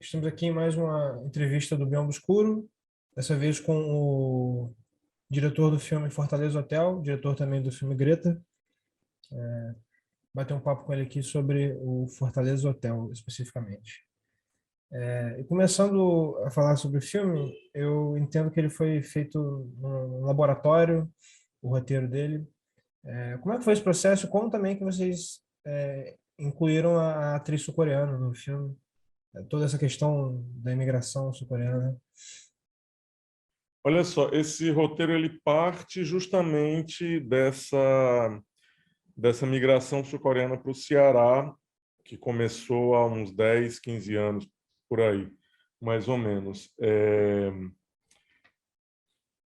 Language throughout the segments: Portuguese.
Estamos aqui em mais uma entrevista do Biombo Escuro, dessa vez com o diretor do filme Fortaleza Hotel, diretor também do filme Greta. Bater um papo com ele aqui sobre o Fortaleza Hotel, especificamente. E começando a falar sobre o filme, eu entendo que ele foi feito no laboratório, o roteiro dele. Como é que foi esse processo? Como também que vocês incluíram a atriz sul-coreana no filme? Toda essa questão da imigração sul-coreana. Olha só, esse roteiro ele parte justamente dessa migração sul-coreana para o Ceará, que começou há uns 10, 15 anos, por aí, mais ou menos.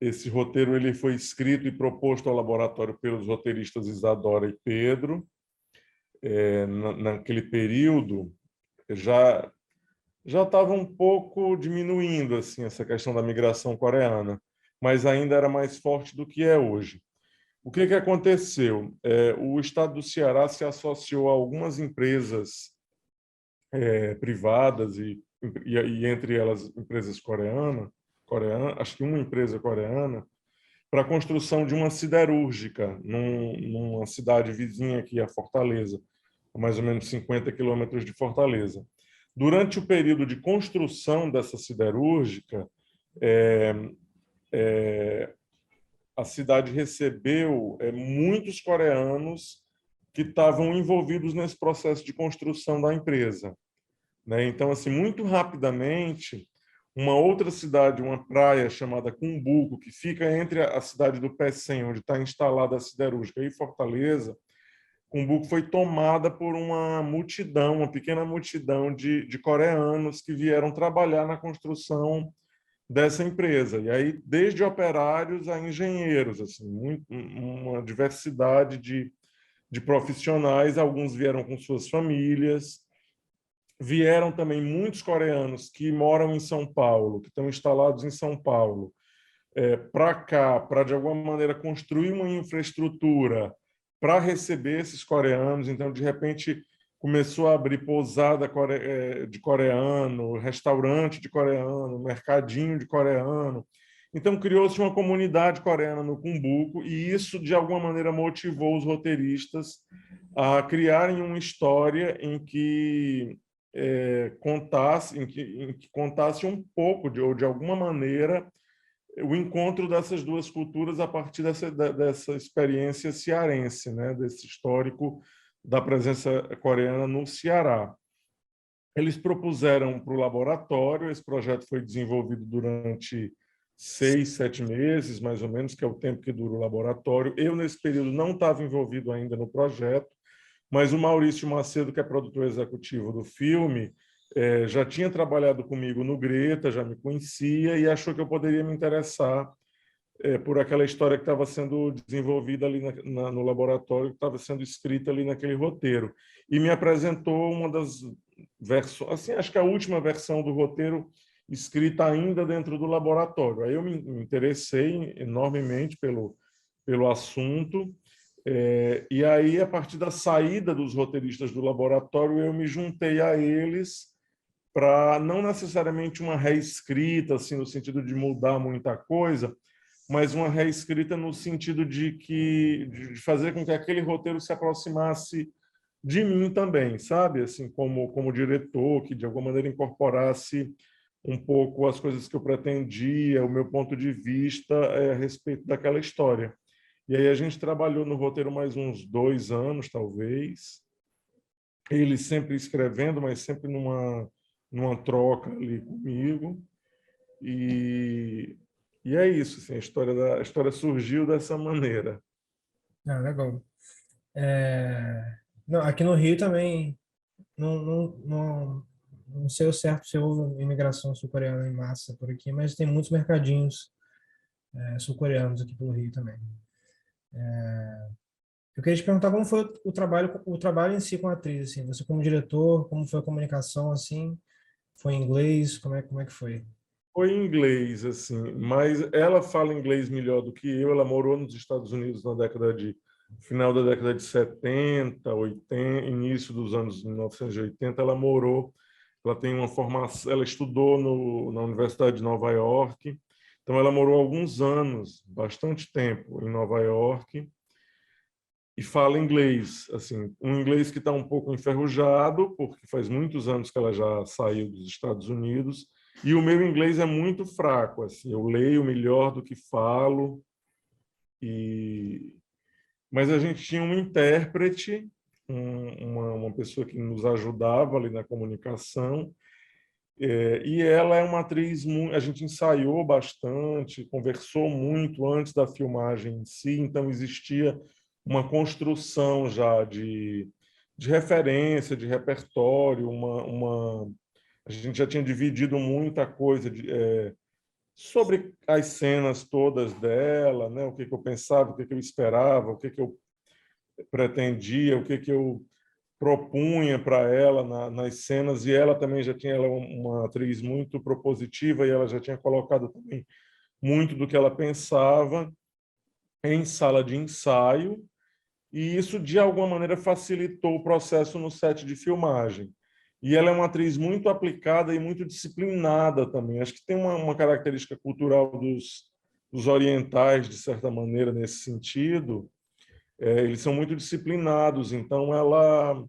Esse roteiro ele foi escrito e proposto ao laboratório pelos roteiristas Isadora e Pedro. Naquele período, já estava um pouco diminuindo assim essa questão da migração coreana, mas ainda era mais forte do que é hoje. O que aconteceu? O estado do Ceará se associou a algumas empresas privadas e entre elas empresas coreanas, acho que uma empresa coreana, para a construção de uma siderúrgica numa cidade vizinha aqui, a Fortaleza, a mais ou menos 50 quilômetros de Fortaleza. Durante o período de construção dessa siderúrgica, a cidade recebeu muitos coreanos que estavam envolvidos nesse processo de construção da empresa, né? Então, assim, muito rapidamente, uma outra cidade, uma praia chamada Cumbuco, que fica entre a cidade do Pecém, onde está instalada a siderúrgica, e Fortaleza, Cumbuco foi tomada por uma multidão, uma pequena multidão de coreanos que vieram trabalhar na construção dessa empresa. E aí, desde operários a engenheiros, assim, uma diversidade de profissionais, alguns vieram com suas famílias, vieram também muitos coreanos que moram em São Paulo, que estão instalados em São Paulo, para cá, para de alguma maneira construir uma infraestrutura para receber esses coreanos. Então, de repente, começou a abrir pousada de coreano, restaurante de coreano, mercadinho de coreano. Então, criou-se uma comunidade coreana no Cumbuco e isso, de alguma maneira, motivou os roteiristas a criarem uma história em que contasse um pouco, ou de alguma maneira, o encontro dessas duas culturas a partir dessa experiência cearense, né? Desse histórico da presença coreana no Ceará. Eles propuseram para o laboratório, esse projeto foi desenvolvido durante 6, 7 meses, mais ou menos, que é o tempo que dura o laboratório. Eu, nesse período, não estava envolvido ainda no projeto, mas o Maurício Macedo, que é produtor executivo do filme, já tinha trabalhado comigo no Greta, já me conhecia e achou que eu poderia me interessar por aquela história que estava sendo desenvolvida ali no laboratório, que estava sendo escrita ali naquele roteiro. E me apresentou uma das versões, assim, acho que a última versão do roteiro escrita ainda dentro do laboratório. Aí eu me interessei enormemente pelo assunto. E aí, a partir da saída dos roteiristas do laboratório, eu me juntei a eles para não necessariamente uma reescrita, assim, no sentido de mudar muita coisa, mas uma reescrita no sentido de fazer com que aquele roteiro se aproximasse de mim também, sabe? Assim, como diretor, que de alguma maneira incorporasse um pouco as coisas que eu pretendia, o meu ponto de vista a respeito daquela história. E aí a gente trabalhou no roteiro mais uns 2 anos, talvez. Ele sempre escrevendo, mas sempre numa troca ali comigo. E, e é isso, assim, a história surgiu dessa maneira. Ah, legal. Não, aqui no Rio também não sei o certo se houve imigração sul-coreana em massa por aqui, mas tem muitos mercadinhos sul-coreanos aqui pelo Rio também. Eu queria te perguntar como foi o trabalho em si com a atriz, assim, você como diretor, como foi a comunicação, assim, foi em inglês, como é que foi? Foi em inglês, assim, mas ela fala inglês melhor do que eu. Ela morou nos Estados Unidos na final da década de 70, 80, início dos anos 1980. Ela morou ela tem uma formação, ela estudou na Universidade de Nova York, então ela morou alguns anos, bastante tempo em Nova York, e fala inglês, assim, um inglês que está um pouco enferrujado, porque faz muitos anos que ela já saiu dos Estados Unidos, e o meu inglês é muito fraco, assim, eu leio melhor do que falo, mas a gente tinha um intérprete, uma pessoa que nos ajudava ali na comunicação, e ela é uma atriz, a gente ensaiou bastante, conversou muito antes da filmagem em si, então existia uma construção já de referência, de repertório, a gente já tinha dividido muita coisa sobre as cenas todas dela, né? O que eu pensava, o que eu esperava, o que eu pretendia, o que eu propunha para ela nas cenas, e ela também já tinha, ela é uma atriz muito propositiva, e ela já tinha colocado também muito do que ela pensava em sala de ensaio, e isso de alguma maneira facilitou o processo no set de filmagem. E ela é uma atriz muito aplicada e muito disciplinada também. Acho que tem uma característica cultural dos orientais, de certa maneira, nesse sentido. Eles são muito disciplinados, então ela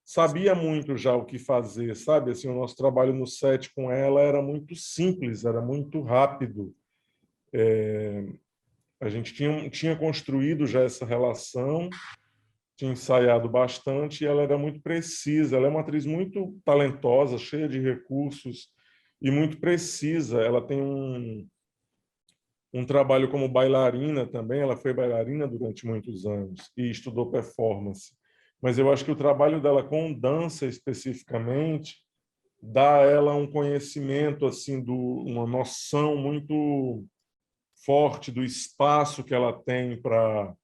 sabia muito já o que fazer, sabe? Assim, o nosso trabalho no set com ela era muito simples, era muito rápido. A gente tinha construído já essa relação, tinha ensaiado bastante, e ela era muito precisa. Ela é uma atriz muito talentosa, cheia de recursos e muito precisa. Ela tem um trabalho como bailarina também, ela foi bailarina durante muitos anos e estudou performance. Mas eu acho que o trabalho dela com dança especificamente dá a ela um conhecimento, assim, uma noção muito forte do espaço que ela tem para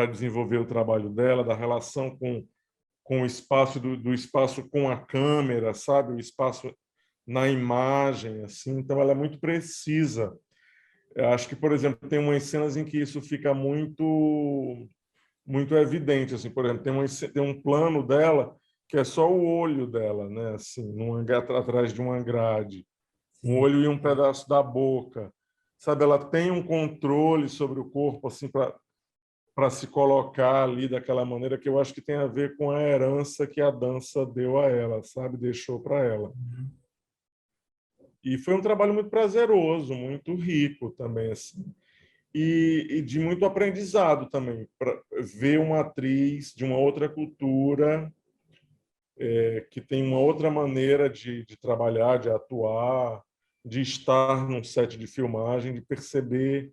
desenvolver o trabalho dela, da relação com o espaço, do espaço com a câmera, sabe? O espaço na imagem, assim. Então, ela é muito precisa. Eu acho que, por exemplo, tem umas cenas em que isso fica muito evidente, assim. Por exemplo, tem um plano dela que é só o olho dela, né? Assim, atrás de uma grade, um Sim. olho e um pedaço da boca, sabe? Ela tem um controle sobre o corpo, assim, para se colocar ali daquela maneira, que eu acho que tem a ver com a herança que a dança deu a ela, sabe? Deixou para ela. Uhum. E foi um trabalho muito prazeroso, muito rico também, assim. E de muito aprendizado também, para ver uma atriz de uma outra cultura, que tem uma outra maneira de trabalhar, de atuar, de estar num set de filmagem, de perceber.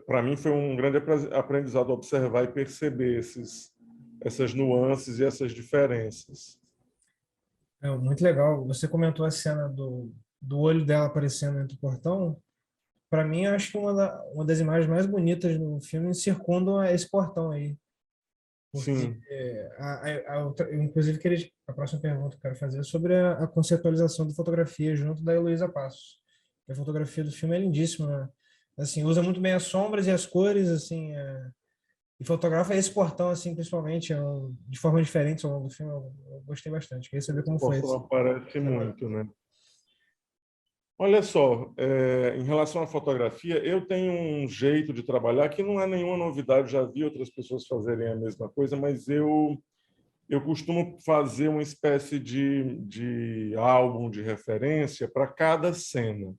Para mim foi um grande aprendizado observar e perceber essas nuances e essas diferenças. É muito legal. Você comentou a cena do olho dela aparecendo entre o portão. Para mim, eu acho que uma das imagens mais bonitas do filme circundam esse portão aí. Porque, Sim, inclusive, a próxima pergunta que eu quero fazer é sobre a conceitualização da fotografia junto da Heloísa Passos. A fotografia do filme é lindíssima, né? Assim, usa muito bem as sombras e as cores, assim, e fotografa esse portão, assim, principalmente, de forma diferente ao longo do filme. Eu gostei bastante. Queria saber como o foi som esse aparece trabalho. muito, né? Olha só, em relação à fotografia, eu tenho um jeito de trabalhar que não é nenhuma novidade, já vi outras pessoas fazerem a mesma coisa, mas eu costumo fazer uma espécie de álbum de referência para cada cena.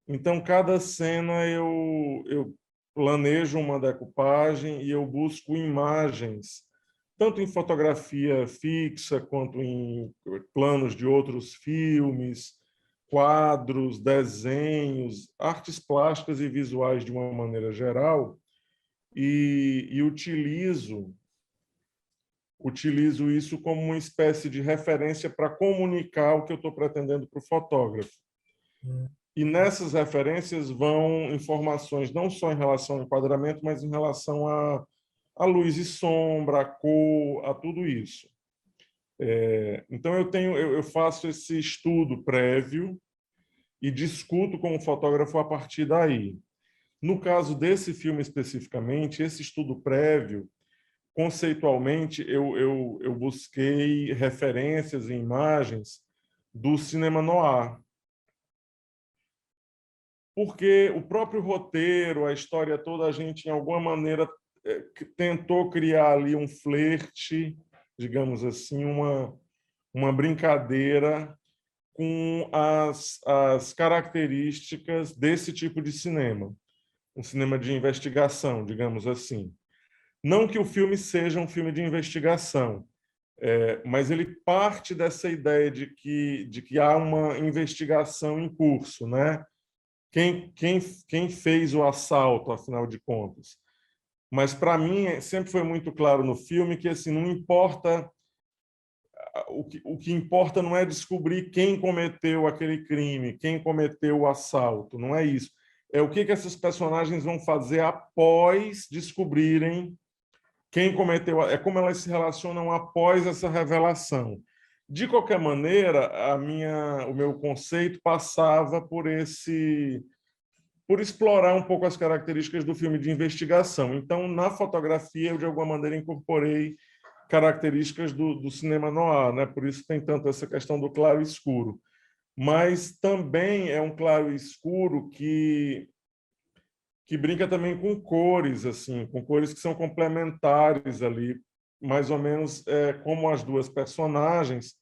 Então, cada cena eu planejo uma decupagem e eu busco imagens, tanto em fotografia fixa quanto em planos de outros filmes, quadros, desenhos, artes plásticas e visuais de uma maneira geral, e utilizo isso como uma espécie de referência para comunicar o que eu estou pretendendo para o fotógrafo. Hum. E nessas referências vão informações não só em relação ao enquadramento, mas em relação a luz e sombra, a cor, a tudo isso. Então eu faço esse estudo prévio e discuto com o fotógrafo a partir daí. No caso desse filme especificamente, esse estudo prévio conceitualmente, eu busquei referências e imagens do cinema noir, porque o próprio roteiro, a história toda, a gente, em alguma maneira, tentou criar ali um flerte, digamos assim, uma brincadeira com as características desse tipo de cinema, um cinema de investigação, digamos assim. Não que o filme seja um filme de investigação, mas ele parte dessa ideia de que há uma investigação em curso, né? Quem fez o assalto, afinal de contas? Mas, para mim, sempre foi muito claro no filme que assim, não importa. O que importa não é descobrir quem cometeu aquele crime, quem cometeu o assalto, não é isso. É o que essas personagens vão fazer após descobrirem quem cometeu, é como elas se relacionam após essa revelação. De qualquer maneira, o meu conceito passava por explorar um pouco as características do filme de investigação. Então, na fotografia, eu de alguma maneira incorporei características do cinema noir, né? Por isso tem tanto essa questão do claro e escuro. Mas também é um claro e escuro que brinca também com cores, assim, com cores que são complementares ali, mais ou menos como as duas personagens,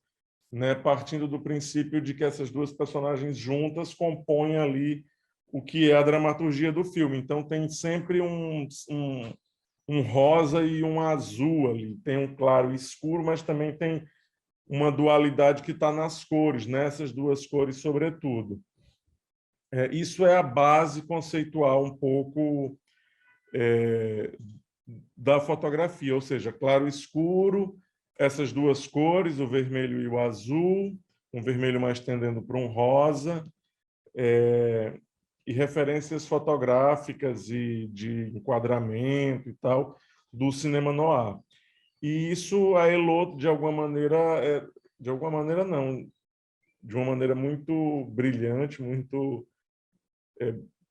né, partindo do princípio de que essas duas personagens juntas compõem ali o que é a dramaturgia do filme. Então tem sempre um rosa e um azul ali, tem um claro e escuro, mas também tem uma dualidade que está nas cores, nessas duas cores sobretudo. Isso é a base conceitual um pouco da fotografia, ou seja, claro e escuro, essas duas cores, o vermelho e o azul, um vermelho mais tendendo para um rosa, e referências fotográficas e de enquadramento e tal do cinema noir. E isso a Elo, de alguma maneira não, de uma maneira muito brilhante, muito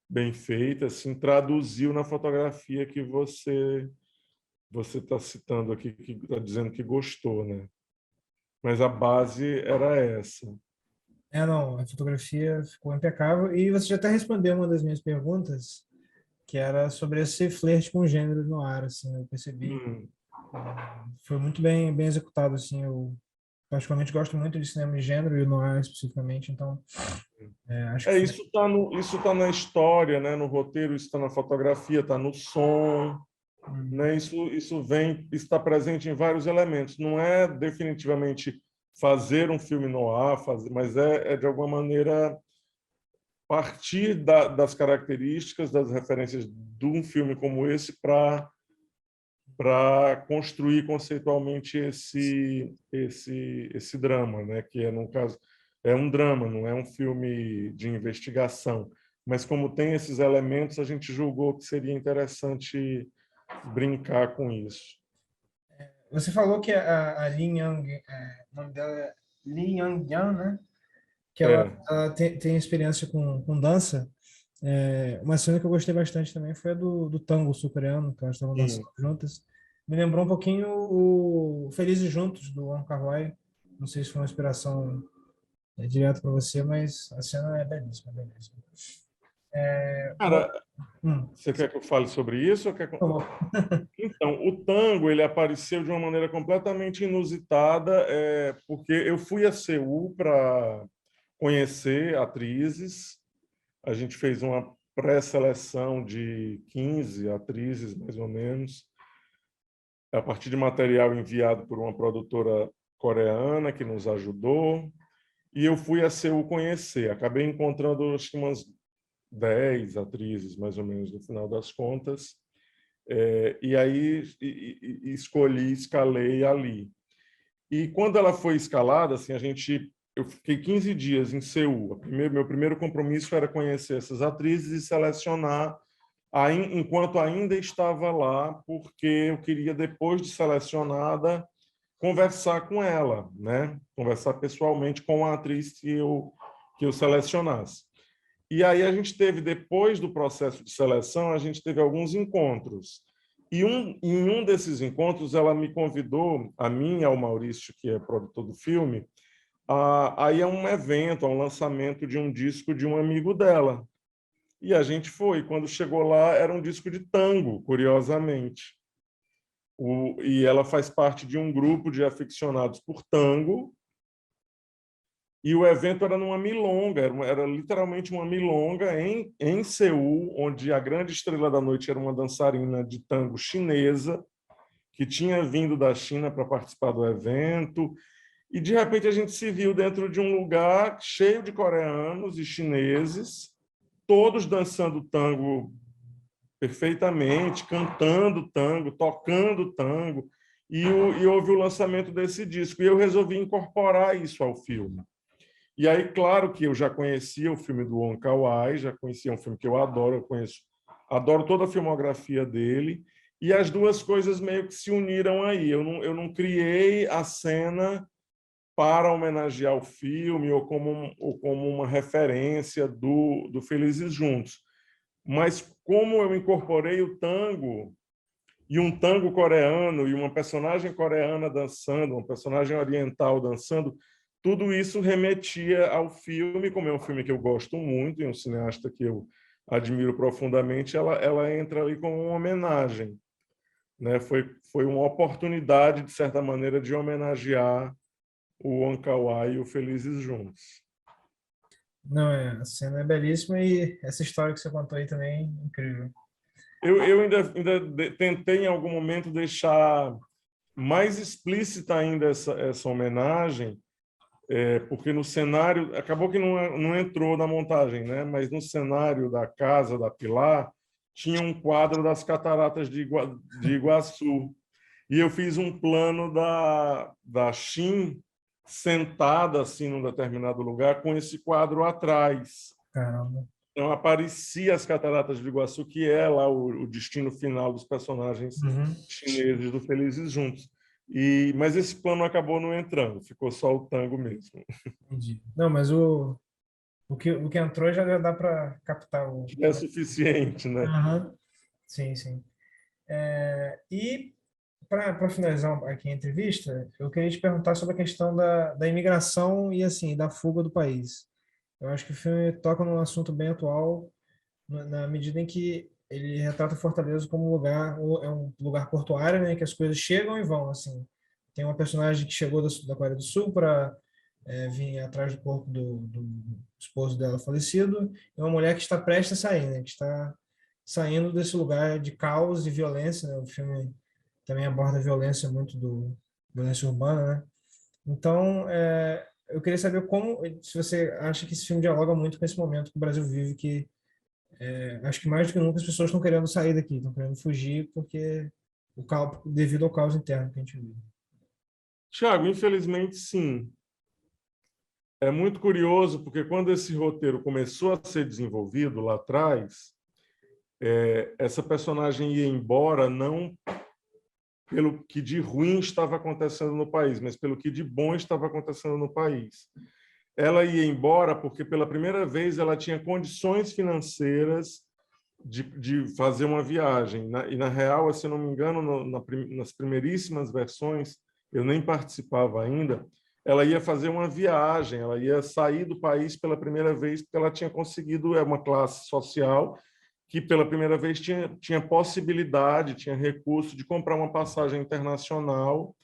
bem feita, assim, traduziu na fotografia que você está citando aqui, que está dizendo que gostou, né? Mas a base era essa. Não, a fotografia ficou impecável. E você já até respondeu uma das minhas perguntas, que era sobre esse flerte com o gênero no ar, assim, eu percebi. Foi muito bem executado, assim, eu particularmente gosto muito de cinema de gênero e no ar especificamente, então acho que foi. Isso tá na história, né? No roteiro, isso está na fotografia, está no som, né? Isso está presente em vários elementos. Não é definitivamente fazer um filme noir, mas é de alguma maneira partir das características, das referências de um filme como esse para construir conceitualmente esse drama, né? Que no caso é um drama, não é um filme de investigação. Mas como tem esses elementos, a gente julgou que seria interessante brincar com isso. Você falou que a Lin Yang, o nome dela é Lin Yang Yan, né? Que É, ela tem experiência com dança. Uma cena que eu gostei bastante também foi a do tango sul-coreano, que elas estavam dançando sim. juntas. Me lembrou um pouquinho o Felizes Juntos, do Wong Kar-wai. Não sei se foi uma inspiração direto para você, mas a cena é belíssima, belíssima. Uma- Cara, hum, você quer que eu fale sobre isso? Ou quer... Vamos. Então, o tango ele apareceu de uma maneira completamente inusitada, porque eu fui a Seul para conhecer atrizes. A gente fez uma pré-seleção de 15 atrizes, mais ou menos, a partir de material enviado por uma produtora coreana que nos ajudou. E eu fui a Seul conhecer. Acabei encontrando acho que umas 10 atrizes, mais ou menos, no final das contas. E aí escolhi, escalei ali. E quando ela foi escalada, assim, eu fiquei 15 dias em Seul. Meu primeiro compromisso era conhecer essas atrizes e selecionar enquanto ainda estava lá, porque eu queria, depois de selecionada, conversar com ela, né? Conversar pessoalmente com a atriz que eu selecionasse. E aí a gente teve, depois do processo de seleção, a gente teve alguns encontros. E em um desses encontros, ela me convidou, a mim e ao Maurício, que é produtor do filme, a ir a um evento, a um lançamento de um disco de um amigo dela. E a gente foi. Quando chegou lá, era um disco de tango, curiosamente. E ela faz parte de um grupo de aficionados por tango. E o evento era numa milonga, era literalmente uma milonga em Seul, onde a grande estrela da noite era uma dançarina de tango chinesa, que tinha vindo da China para participar do evento. E, de repente, a gente se viu dentro de um lugar cheio de coreanos e chineses, todos dançando tango perfeitamente, cantando tango, tocando tango, e houve o lançamento desse disco. E eu resolvi incorporar isso ao filme. E aí, claro que eu já conhecia o filme do Wong Kar-wai, já conhecia um filme que eu adoro, adoro toda a filmografia dele, e as duas coisas meio que se uniram aí. Eu não criei a cena para homenagear o filme ou como uma referência do Felizes Juntos. Mas como eu incorporei o tango, e um tango coreano, e uma personagem coreana dançando, uma personagem oriental dançando, tudo isso remetia ao filme, como é um filme que eu gosto muito, e um cineasta que eu admiro profundamente, ela entra ali como uma homenagem. Né? Foi uma oportunidade, de certa maneira, de homenagear o Wong Kar-wai e o Felizes Juntos. Não, a cena é belíssima e essa história que você contou aí também é incrível. Eu ainda tentei, em algum momento, deixar mais explícita ainda essa homenagem, porque no cenário, acabou que não entrou na montagem, né? Mas no cenário da casa da Pilar, tinha um quadro das cataratas de Iguaçu. E eu fiz um plano da Xin sentada assim num determinado lugar com esse quadro atrás. Caramba. Então aparecia as cataratas de Iguaçu, que é lá o destino final dos personagens Uhum. chineses do Felizes Juntos. Mas esse plano acabou não entrando, ficou só o tango mesmo. Entendi. Não, mas o que entrou já dá para captar o. É suficiente, né? Aham. Sim, sim. E para finalizar aqui a entrevista, eu queria te perguntar sobre a questão da imigração e assim da fuga do país. Eu acho que o filme toca num assunto bem atual, na medida em que ele retrata Fortaleza como é um lugar portuário, né, que as coisas chegam e vão, assim. Tem uma personagem que chegou da Coreia do Sul para vir atrás do corpo do esposo dela falecido, e uma mulher que está prestes a sair, né, que está saindo desse lugar de caos e violência, né? O filme também aborda a violência muito do violência urbana, né? Então, eu queria saber se você acha que esse filme dialoga muito com esse momento que o Brasil vive, que acho que mais do que nunca as pessoas estão querendo sair daqui, estão querendo fugir porque devido ao caos interno que a gente vive. Tiago, infelizmente, sim. É muito curioso, porque quando esse roteiro começou a ser desenvolvido lá atrás, essa personagem ia embora não pelo que de ruim estava acontecendo no país, mas pelo que de bom estava acontecendo no país. Ela ia embora porque, pela primeira vez, ela tinha condições financeiras de fazer uma viagem. E, na real, se eu não me engano, nas primeiríssimas versões, eu nem participava ainda, ela ia fazer uma viagem, ela ia sair do país pela primeira vez, porque ela tinha conseguido uma classe social que, pela primeira vez, tinha possibilidade, tinha recurso de comprar uma passagem internacional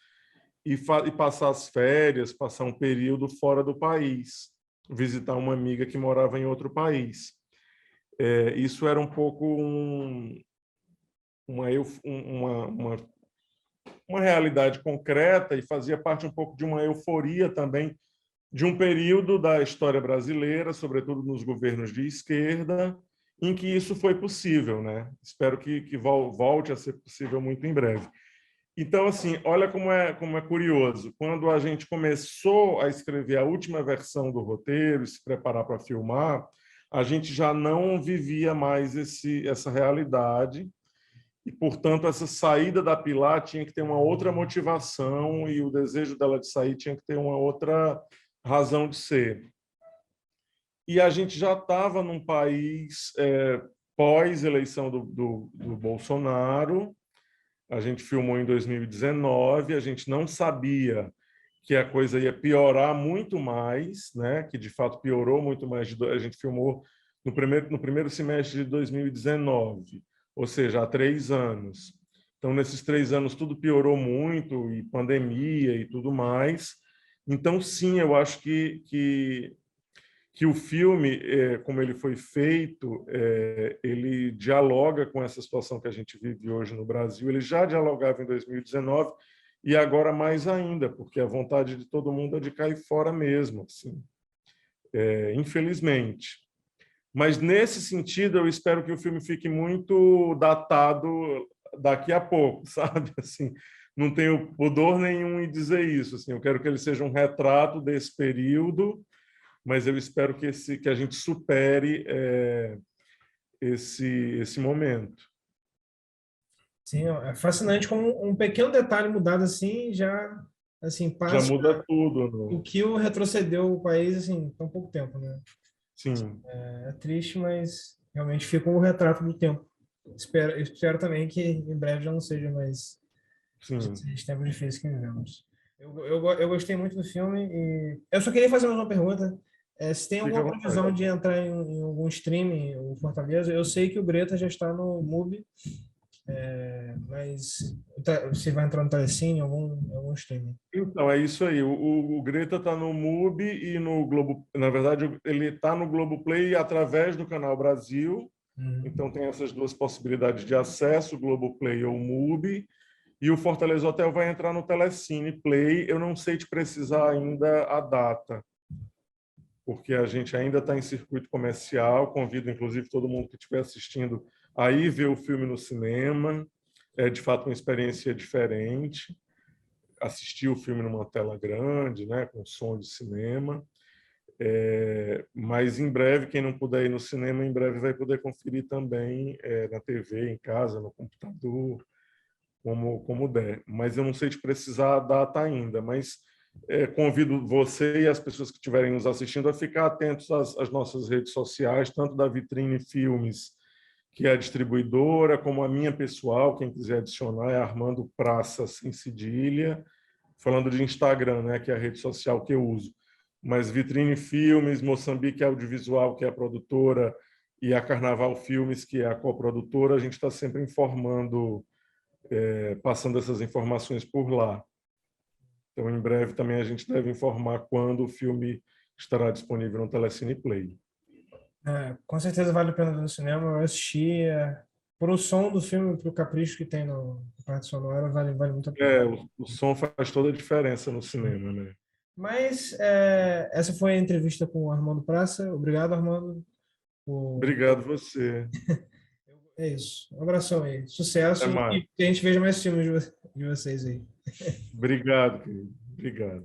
e passar as férias, passar um período fora do país, visitar uma amiga que morava em outro país. Isso era um pouco uma realidade concreta e fazia parte um pouco de uma euforia também de um período da história brasileira, sobretudo nos governos de esquerda, em que isso foi possível, né? Espero que volte a ser possível muito em breve. Então, assim, olha como é curioso. Quando a gente começou a escrever a última versão do roteiro e se preparar para filmar, a gente já não vivia mais essa realidade e, portanto, essa saída da Pilar tinha que ter uma outra motivação e o desejo dela de sair tinha que ter uma outra razão de ser. E a gente já estava num país pós-eleição do Bolsonaro, A gente filmou em 2019, a gente não sabia que a coisa ia piorar muito mais, né? Que de fato piorou muito mais. A gente filmou no primeiro semestre de 2019, ou seja, há 3 anos. Então, nesses 3 anos, tudo piorou muito, e pandemia e tudo mais. Então, sim, eu acho que o filme, como ele foi feito, ele dialoga com essa situação que a gente vive hoje no Brasil. Ele já dialogava em 2019 e agora mais ainda, porque a vontade de todo mundo é de cair fora mesmo, assim, infelizmente. Mas, nesse sentido, eu espero que o filme fique muito datado daqui a pouco, sabe? Assim, não tenho pudor nenhum em dizer isso. Assim, eu quero que ele seja um retrato desse período, mas eu espero que a gente supere esse momento. Sim, é fascinante como um pequeno detalhe mudado assim já assim Já passa muda tudo. o que o retrocedeu o país assim em tão pouco tempo, né? Sim, É triste, mas realmente fica um retrato do tempo. Espero também que em breve já não seja mais sim. esses tempos difíceis que vivemos. Eu gostei muito do filme e eu só queria fazer mais uma pergunta. Se tem Fica à alguma vontade. previsão de entrar em algum streaming, o Fortaleza? Eu sei que o Greta já está no MUBI, mas se vai entrar no Telecine, algum streaming. Então, é isso aí. O Greta está no MUBI e no Globo. Na verdade, ele está no Globoplay através do Canal Brasil. Uhum. Então, tem essas duas possibilidades de acesso, Globoplay ou MUBI. E o Fortaleza Hotel vai entrar no Telecine Play. Eu não sei te precisar ainda a data, porque a gente ainda está em circuito comercial. Convido, inclusive, todo mundo que estiver assistindo a ir ver o filme no cinema. É, de fato, uma experiência diferente. Assistir o filme numa tela grande, né, com som de cinema. Mas, em breve, quem não puder ir no cinema, em breve vai poder conferir também na TV, em casa, no computador, como der. Mas eu não sei te precisar a data ainda, mas convido você e as pessoas que estiverem nos assistindo a ficar atentos às nossas redes sociais, tanto da Vitrine Filmes, que é a distribuidora, como a minha pessoal, quem quiser adicionar é Armando Praça sem cedilha, falando de Instagram, né, que é a rede social que eu uso. Mas Vitrine Filmes, Moçambique Audiovisual, que é a produtora, e a Carnaval Filmes, que é a coprodutora, a gente está sempre informando, passando essas informações por lá. Então, em breve também a gente deve informar quando o filme estará disponível no Telecine Play. Com certeza vale a pena ver no cinema. Eu assisti por o som do filme, pro capricho que tem na parte sonora, vale muito a pena. O som faz toda a diferença no cinema, né? Mas essa foi a entrevista com o Armando Praça. Obrigado, Armando. Por... Obrigado você. É isso. Um abração aí. Sucesso Até e mais. que a gente veja mais filmes de vocês aí. Obrigado, querido. Obrigado.